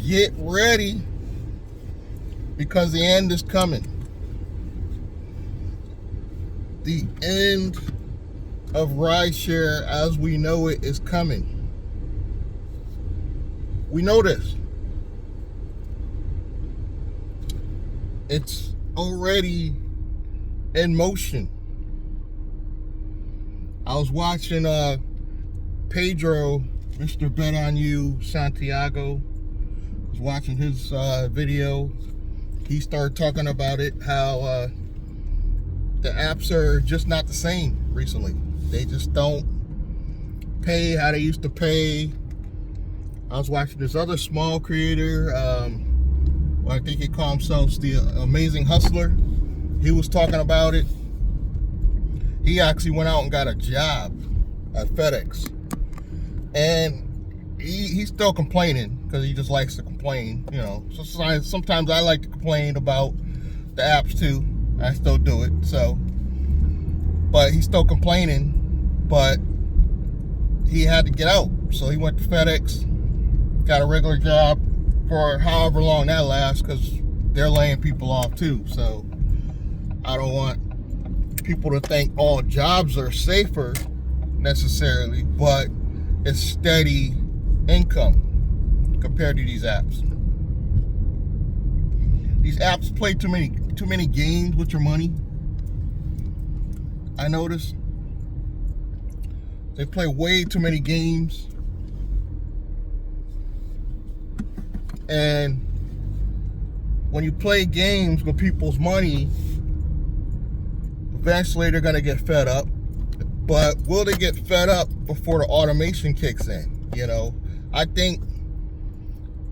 Get ready, because the end is coming. The end of rideshare as we know it is coming. We know this. It's already in motion. I was watching Pedro, Mr. Bet on You, Santiago. I was watching his video. He started talking about it, how the apps are just not the same recently. They just don't pay how they used to pay. I was watching this other small creator, I think he called himself the Amazing Hustler. He was talking about it. He actually went out and got a job at FedEx. And he's still complaining because he just likes to complain, you know. So sometimes I like to complain about the apps too. I still do it. So, but he's still complaining, but he had to get out. So he went to FedEx, got a regular job for however long that lasts, because they're laying people off too. So I don't want people to think all jobs are safer necessarily, but it's steady income compared to these apps. These apps play too many games with your money. I noticed they play way too many games. And when you play games with people's money, eventually they're gonna get fed up. But will they get fed up before the automation kicks in? You know, I think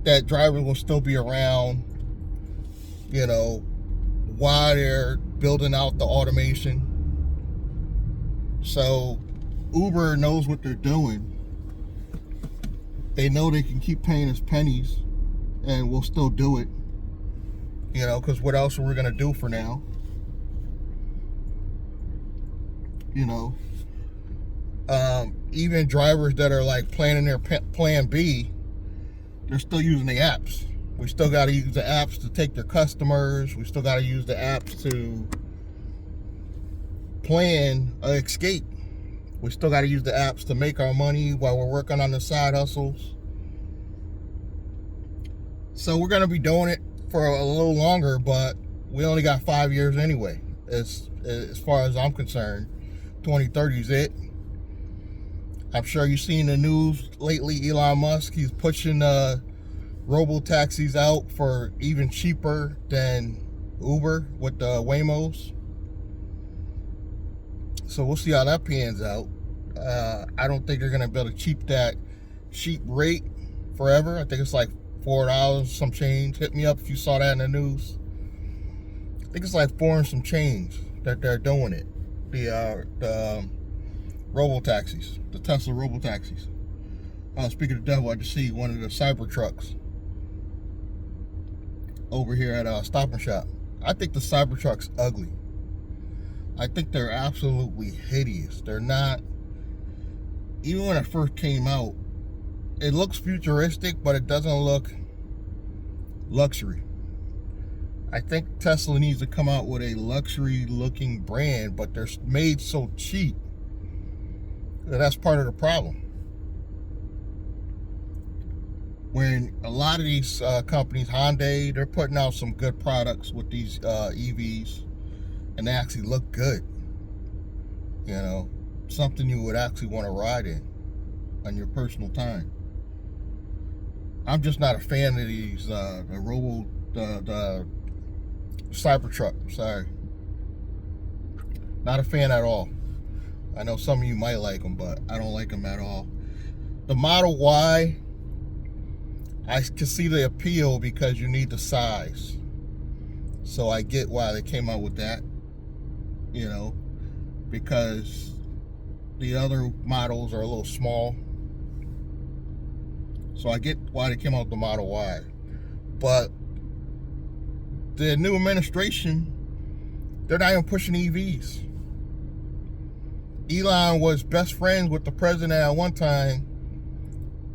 that drivers will still be around, you know, while they're building out the automation. So Uber knows what they're doing. They know they can keep paying us pennies, and we'll still do it, you know, because what else are we gonna do for now? You know, even drivers that are like planning their plan B, they're still using the apps. We still got to use the apps to take their customers. We still got to use the apps to plan an escape. We still got to use the apps to make our money while we're working on the side hustles. So we're going to be doing it for a little longer, but we only got 5 years anyway. As far as I'm concerned, 2030 is it. I'm sure you've seen the news lately. Elon Musk, he's pushing Robotaxis out for even cheaper than Uber with the Waymos. So we'll see how that pans out. I don't think they're going to be able to keep that cheap rate forever. I think it's like $4 some change. Hit me up if you saw that in the news. I think it's like 4 and some change that they're doing it. The Robotaxis, the Tesla Robotaxis. Speaking of the devil, I just see one of the cyber trucks over here at Stop and Shop. I think the Cybertruck's ugly. I think they're absolutely hideous. They're not, even when it first came out, it looks futuristic, but it doesn't look luxury. I think Tesla needs to come out with a luxury looking brand, but they're made so cheap that that's part of the problem. When a lot of these companies, Hyundai, they're putting out some good products with these EVs, and they actually look good. You know, something you would actually want to ride in on your personal time. I'm just not a fan of these the Cybertruck. Sorry, not a fan at all. I know some of you might like them, but I don't like them at all. The Model Y, I can see the appeal because you need the size. So I get why they came out with that, you know, because the other models are a little small. So I get why they came out with the Model Y. But the new administration, they're not even pushing EVs. Elon was best friends with the president at one time,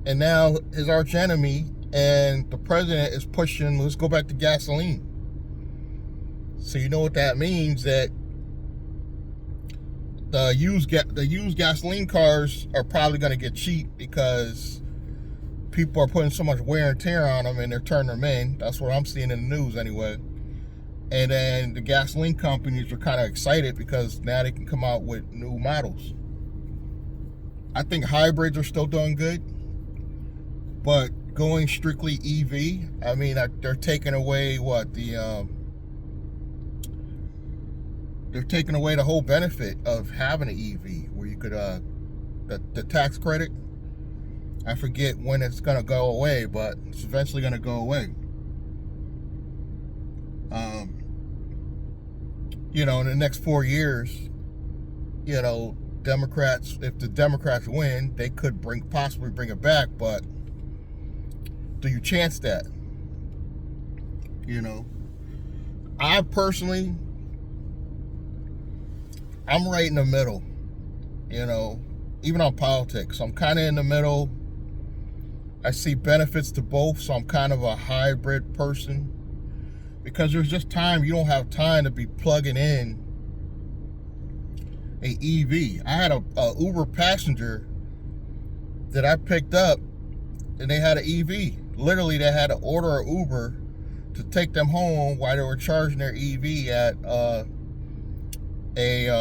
and now his arch enemy and the president is pushing, let's go back to gasoline. So you know what that means, that the used gasoline cars are probably going to get cheap because people are putting so much wear and tear on them and they're turning them in. That's what I'm seeing in the news anyway. And then the gasoline companies are kind of excited because now they can come out with new models. I think hybrids are still doing good, but going strictly EV, I mean, they're taking away they're taking away the whole benefit of having an EV, where you could, the tax credit, I forget when it's going to go away, but it's eventually going to go away. You know, in the next 4 years, you know, Democrats, if the Democrats win, they could possibly bring it back, but do you chance that? You know, I personally, I'm right in the middle, you know, even on politics. I'm kind of in the middle. I see benefits to both, so I'm kind of a hybrid person, because there's just time, you don't have time to be plugging in a EV. I had a Uber passenger that I picked up, and they had an EV. Literally, they had to order an Uber to take them home while they were charging their EV at it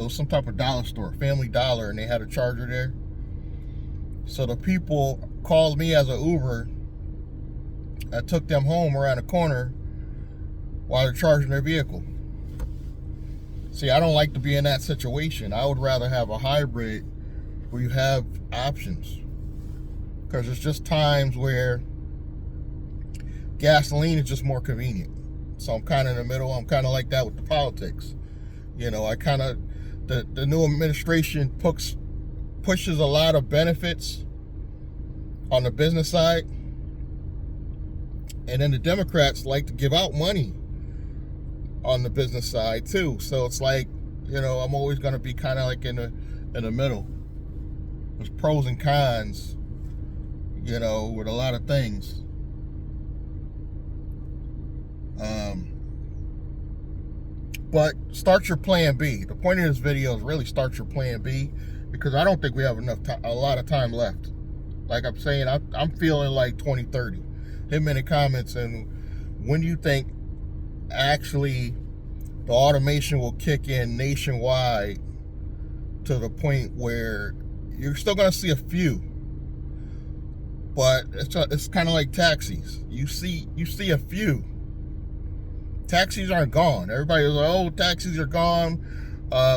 was some type of dollar store, Family Dollar, and they had a charger there. So the people called me as an Uber. I took them home around the corner while they're charging their vehicle. See, I don't like to be in that situation. I would rather have a hybrid where you have options, because there's just times where gasoline is just more convenient. So I'm kind of in the middle. I'm kind of like that with the politics. You know, I kind of, the new administration pushes a lot of benefits on the business side, and then the Democrats like to give out money on the business side too. So it's like, you know, I'm always going to be kind of like in the middle. There's pros and cons, you know, with a lot of things. But start your plan B. The point of this video is really start your plan B, because I don't think we have a lot of time left. Like I'm saying, I'm feeling like 2030. Hit me in the comments, and when do you think actually the automation will kick in nationwide to the point where you're still going to see a few, but it's kind of like taxis. You see a few. Taxis aren't gone. Everybody was like, oh, taxis are gone.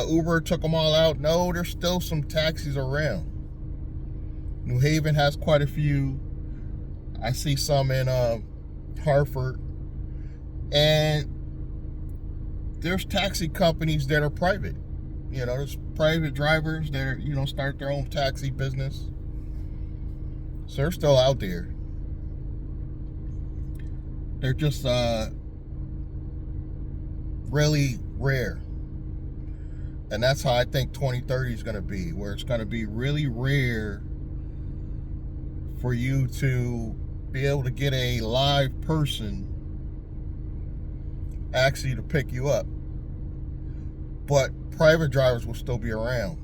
Uber took them all out. No, there's still some taxis around. New Haven has quite a few. I see some in Hartford. And there's taxi companies that are private. You know, there's private drivers that are, you know, start their own taxi business. So they're still out there. They're just really rare. And that's how I think 2030 is going to be, where it's going to be really rare for you to be able to get a live person actually to pick you up. But private drivers will still be around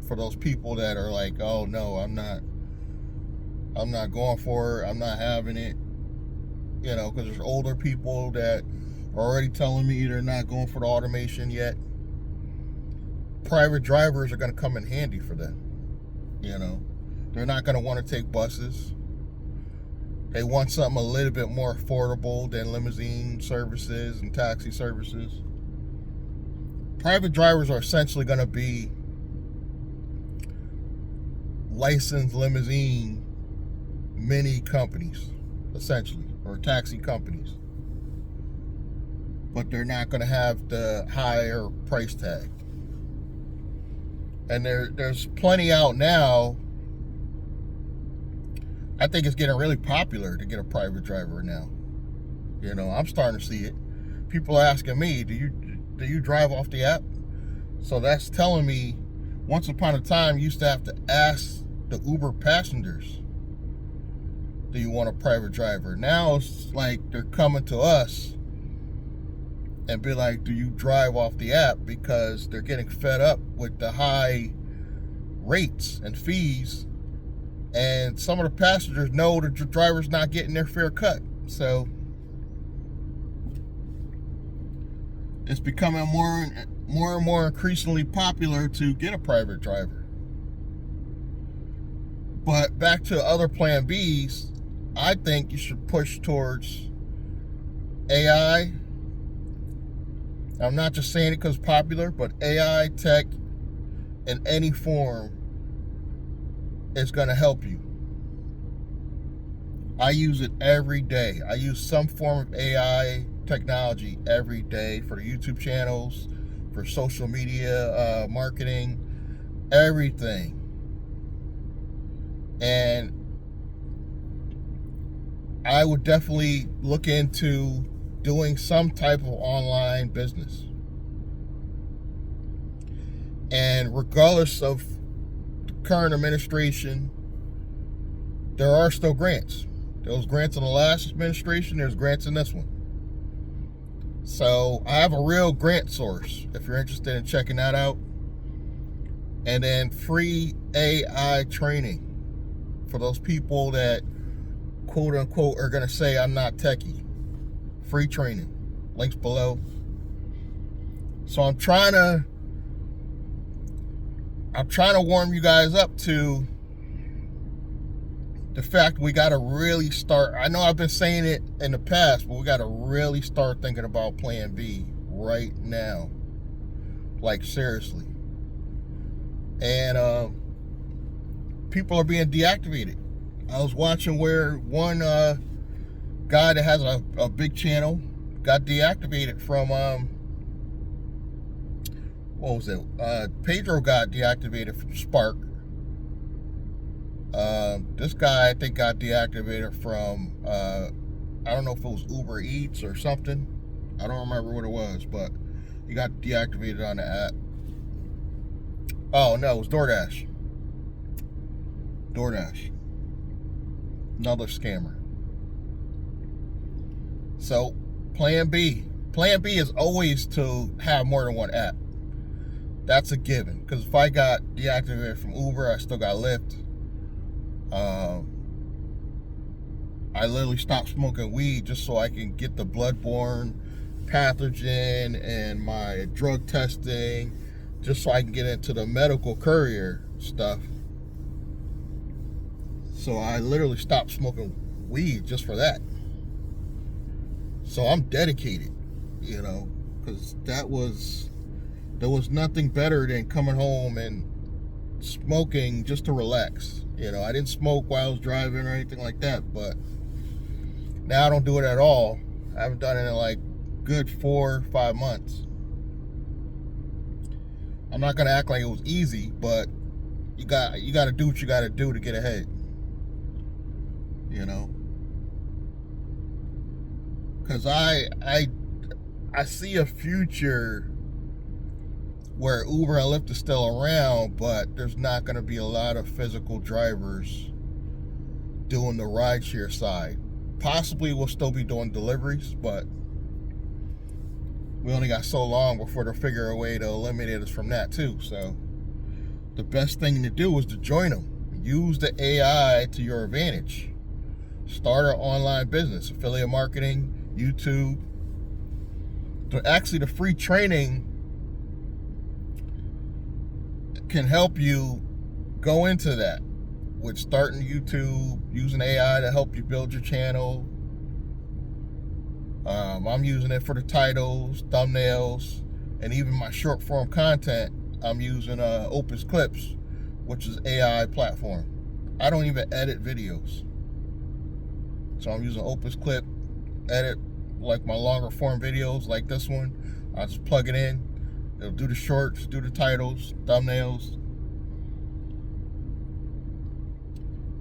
for those people that are like, oh no, I'm not going for it, I'm not having it. You know, because there's older people that are already telling me they're not going for the automation yet. Private drivers are going to come in handy for them. You know, they're not going to want to take buses. They want something a little bit more affordable than limousine services and taxi services. Private drivers are essentially going to be licensed limousine mini companies, essentially, or taxi companies. But they're not going to have the higher price tag. And there's plenty out now. I think it's getting really popular to get a private driver now. You know, I'm starting to see it. People are asking me, do you drive off the app? So that's telling me, once upon a time, you used to have to ask the Uber passengers do you want a private driver? Now it's like they're coming to us and be like, do you drive off the app? Because they're getting fed up with the high rates and fees, and some of the passengers know that the driver's not getting their fair cut. So it's becoming more and more increasingly popular to get a private driver. But back to other plan Bs, I think you should push towards AI. I'm not just saying it because it's popular, but AI tech in any form is going to help you. I use it every day. I use some form of AI technology every day for the YouTube channels, for social media marketing, everything. And I would definitely look into doing some type of online business. And regardless of the current administration, there are still grants. There was grants in the last administration, there's grants in this one. So I have a real grant source if you're interested in checking that out. And then free AI training for those people that quote unquote are gonna say I'm not techie. Free training, links below. So I'm trying to warm you guys up to the fact we got to really start. I know I've been saying it in the past, but we got to really start thinking about plan B right now. Like, seriously. And people are being deactivated. I was watching where one guy that has a big channel got deactivated from what was it? Pedro got deactivated from Spark. This guy I think got deactivated from I don't know if it was Uber Eats or something. I don't remember what it was, but he got deactivated on the app. Oh no, it was DoorDash. Another scammer. So plan B is always to have more than one app. That's a given, because if I got deactivated from Uber, I still got Lyft. I literally stopped smoking weed just so I can get the bloodborne pathogen and my drug testing, just so I can get into the medical courier stuff. So I literally stopped smoking weed just for that. So I'm dedicated, you know, because there was nothing better than coming home and smoking just to relax. You know, I didn't smoke while I was driving or anything like that, but now I don't do it at all. I haven't done it in like good 4 or 5 months. I'm not gonna act like it was easy, but you got to do what you got to do to get ahead. You know, because I see a future where Uber and Lyft is still around, but there's not going to be a lot of physical drivers doing the rideshare side. Possibly we'll still be doing deliveries, but we only got so long before they'll figure a way to eliminate us from that too. So the best thing to do is to join them. Use the AI to your advantage. Start an online business, affiliate marketing, YouTube. Actually, the free training can help you go into that with starting YouTube, using AI to help you build your channel. I'm using it for the titles, thumbnails, and even my short form content. I'm using Opus Clips, which is AI platform. I don't even edit videos. So I'm using Opus Clip, edit like my longer form videos like this one. I just plug it in. It'll do the shorts, do the titles, thumbnails.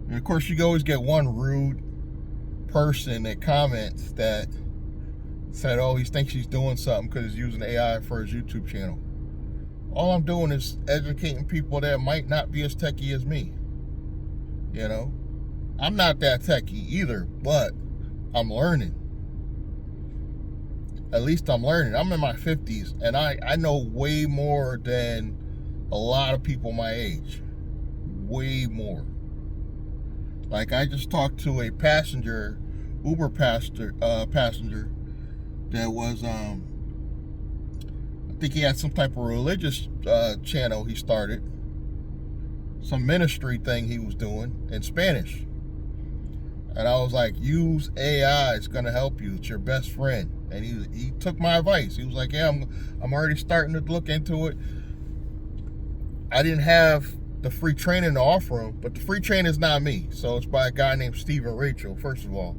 And of course, you can always get one rude person that comments that said, oh, he thinks he's doing something because he's using AI for his YouTube channel. All I'm doing is educating people that might not be as techie as me. You know? I'm not that techie either, but I'm learning. At least I'm learning. I'm in my 50s, and I know way more than a lot of people my age. Way more. Like, I just talked to a passenger, Uber passenger that was, I think he had some type of religious channel he started. Some ministry thing he was doing in Spanish. And I was like, use AI, it's gonna help you. It's your best friend. And he took my advice. He was like, yeah, I'm already starting to look into it. I didn't have the free training to offer him, but the free training is not me. So it's by a guy named Stephen Rachel, first of all,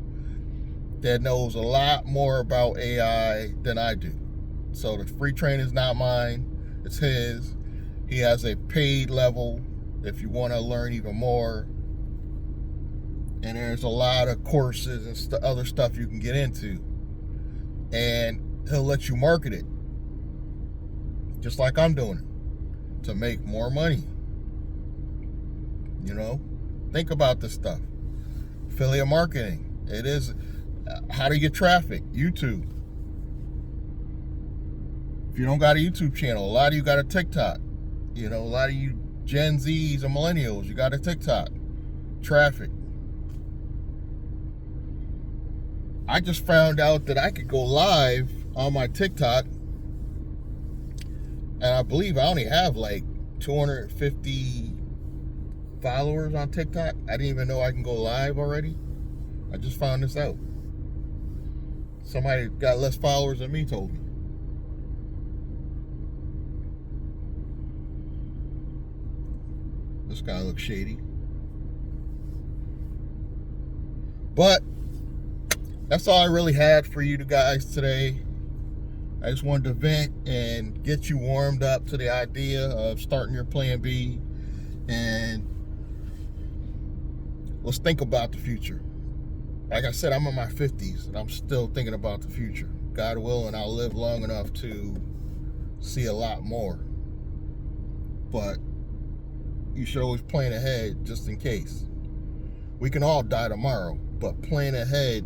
that knows a lot more about AI than I do. So the free training is not mine, it's his. He has a paid level if you want to learn even more. And there's a lot of courses and other stuff you can get into. And he'll let you market it, just like I'm doing it, to make more money. You know, think about this stuff. Affiliate marketing. It is, how do you get traffic? YouTube. If you don't got a YouTube channel, a lot of you got a TikTok. You know, a lot of you Gen Zs and millennials, you got a TikTok. Traffic. I just found out that I could go live on my TikTok, and I believe I only have like 250 followers on TikTok. I didn't even know I can go live already. I just found this out. Somebody got less followers than me told me. This guy looks shady. But that's all I really had for you guys today. I just wanted to vent and get you warmed up to the idea of starting your plan B. And let's think about the future. Like I said, I'm in my 50s and I'm still thinking about the future. God willing, I'll live long enough to see a lot more. But you should always plan ahead just in case. We can all die tomorrow, but plan ahead,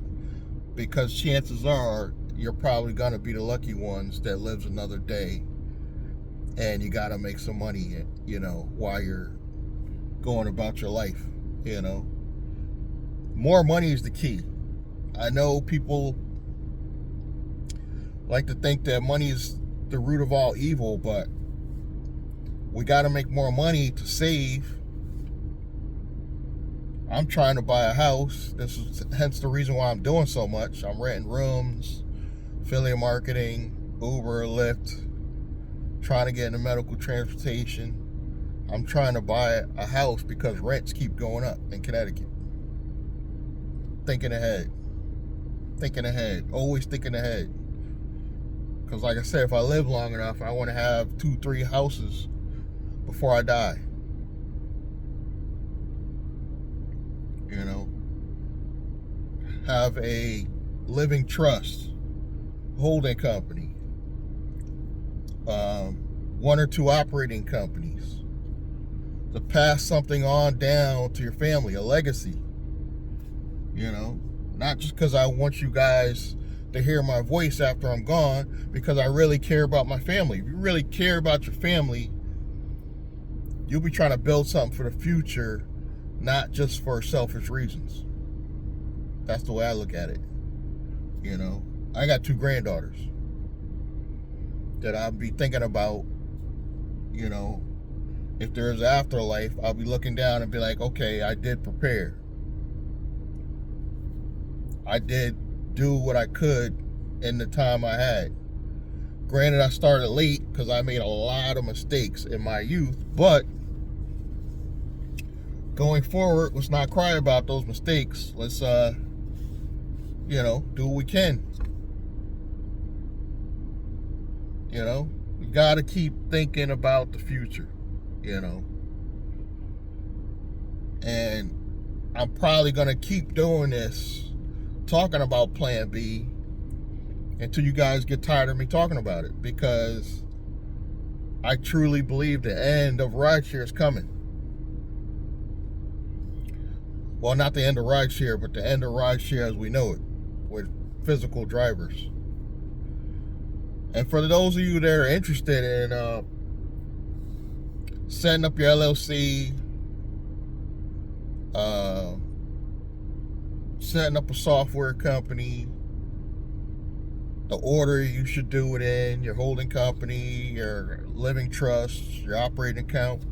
because chances are you're probably gonna be the lucky ones that lives another day, and you gotta make some money, you know, while you're going about your life. You know, more money is the key. I know people like to think that money is the root of all evil, but we gotta make more money to save. I'm trying to buy a house. This is hence the reason why I'm doing so much. I'm renting rooms, affiliate marketing, Uber, Lyft, trying to get into medical transportation. I'm trying to buy a house because rents keep going up in Connecticut. Thinking ahead. Thinking ahead. Always thinking ahead. Because like I said, if I live long enough, I want to have 2-3 houses before I die. You know, have a living trust, holding company, 1 or 2 operating companies, to pass something on down to your family, a legacy. You know, not just because I want you guys to hear my voice after I'm gone, because I really care about my family. If you really care about your family, you'll be trying to build something for the future, not just for selfish reasons. That's the way I look at it. You know, I got 2 granddaughters that I'll be thinking about. You know, if there's an afterlife, I'll be looking down and be like, okay, I did prepare. I did do what I could in the time I had. Granted, I started late because I made a lot of mistakes in my youth, but going forward, let's not cry about those mistakes. Let's, you know, do what we can. You know, we got to keep thinking about the future, you know. And I'm probably going to keep doing this, talking about Plan B, until you guys get tired of me talking about it, because I truly believe the end of rideshare is coming. Well, not the end of rideshare, but the end of rideshare as we know it, with physical drivers. And for those of you that are interested in setting up your LLC, setting up a software company, the order you should do it in, your holding company, your living trust, your operating account,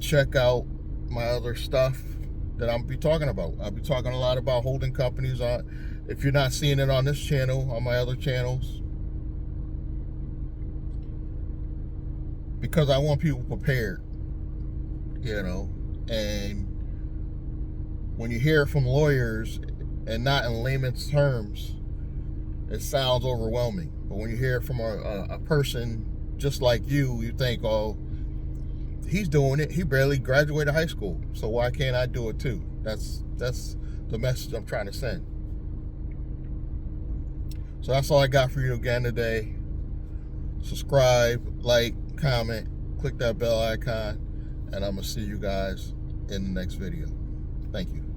check out my other stuff that I'll be talking about. I'll be talking a lot about holding companies. If you're not seeing it on this channel, on my other channels, because I want people prepared, you know. And when you hear it from lawyers and not in layman's terms, it sounds overwhelming. But when you hear it from a person just like you think, oh, he's doing it. He barely graduated high school, so why can't I do it too? That's the message I'm trying to send. So that's all I got for you again today. Subscribe, like, comment, click that bell icon, and I'm gonna see you guys in the next video. Thank you.